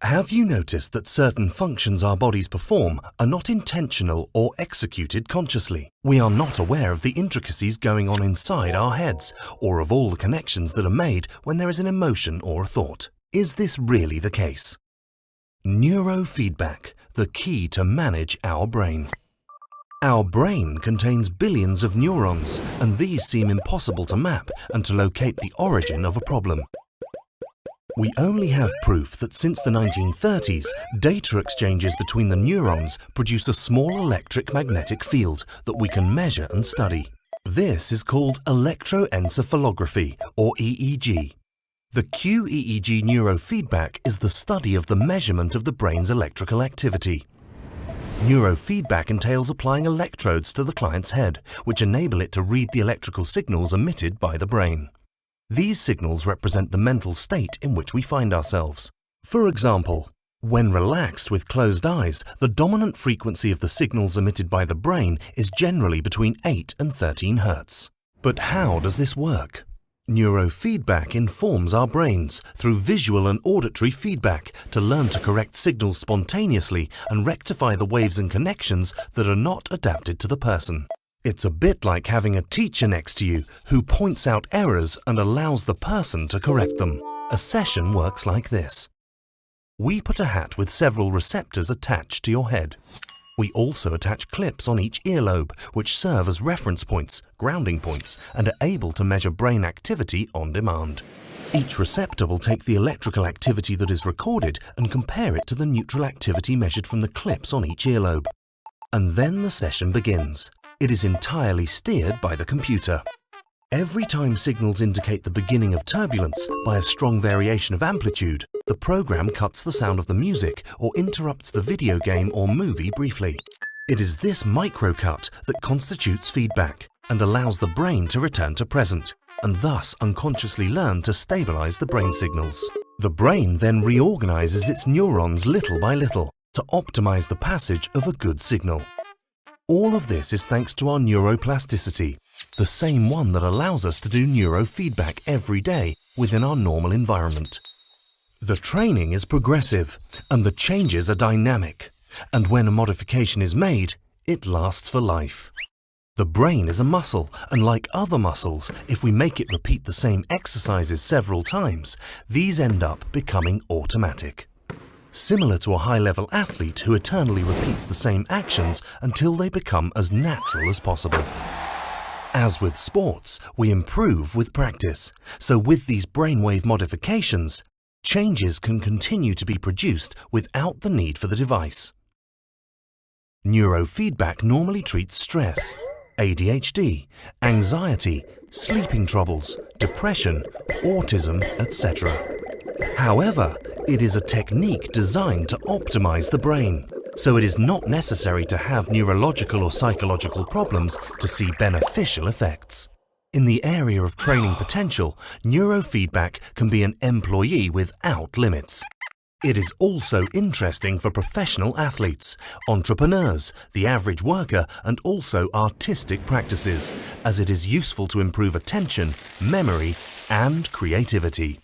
Have you noticed that certain functions our bodies perform are not intentional or executed consciously? We are not aware of the intricacies going on inside our heads, or of all the connections that are made when there is an emotion or a thought. Is this really the case? Neurofeedback, the key to manage our brain. Our brain contains billions of neurons, and these seem impossible to map and to locate the origin of a problem. We only have proof that since the 1930s, data exchanges between the neurons produce a small electric-magnetic field that we can measure and study. This is called electroencephalography, or EEG. The QEEG neurofeedback is the study of the measurement of the brain's electrical activity. Neurofeedback entails applying electrodes to the client's head, which enable it to read the electrical signals emitted by the brain. These signals represent the mental state in which we find ourselves. For example, when relaxed with closed eyes, the dominant frequency of the signals emitted by the brain is generally between 8 and 13 Hz. But how does this work? Neurofeedback informs our brains through visual and auditory feedback to learn to correct signals spontaneously and rectify the waves and connections that are not adapted to the person. It's a bit like having a teacher next to you who points out errors and allows the person to correct them. A session works like this. We put a hat with several receptors attached to your head. We also attach clips on each earlobe, which serve as reference points, grounding points, and are able to measure brain activity on demand. Each receptor will take the electrical activity that is recorded and compare it to the neutral activity measured from the clips on each earlobe. And then the session begins. It is entirely steered by the computer. Every time signals indicate the beginning of turbulence by a strong variation of amplitude, the program cuts the sound of the music or interrupts the video game or movie briefly. It is this microcut that constitutes feedback and allows the brain to return to present, and thus unconsciously learn to stabilize the brain signals. The brain then reorganizes its neurons little by little to optimize the passage of a good signal. All of this is thanks to our neuroplasticity, the same one that allows us to do neurofeedback every day within our normal environment. The training is progressive and the changes are dynamic, and when a modification is made, it lasts for life. The brain is a muscle, and like other muscles, if we make it repeat the same exercises several times, these end up becoming automatic. Similar to a high-level athlete who eternally repeats the same actions until they become as natural as possible. As with sports, we improve with practice, so with these brainwave modifications, changes can continue to be produced without the need for the device. Neurofeedback normally treats stress, ADHD, anxiety, sleeping troubles, depression, autism, etc. However, it is a technique designed to optimize the brain, so it is not necessary to have neurological or psychological problems to see beneficial effects. In the area of training potential, neurofeedback can be an employee without limits. It is also interesting for professional athletes, entrepreneurs, the average worker, and also artistic practices, as it is useful to improve attention, memory, and creativity.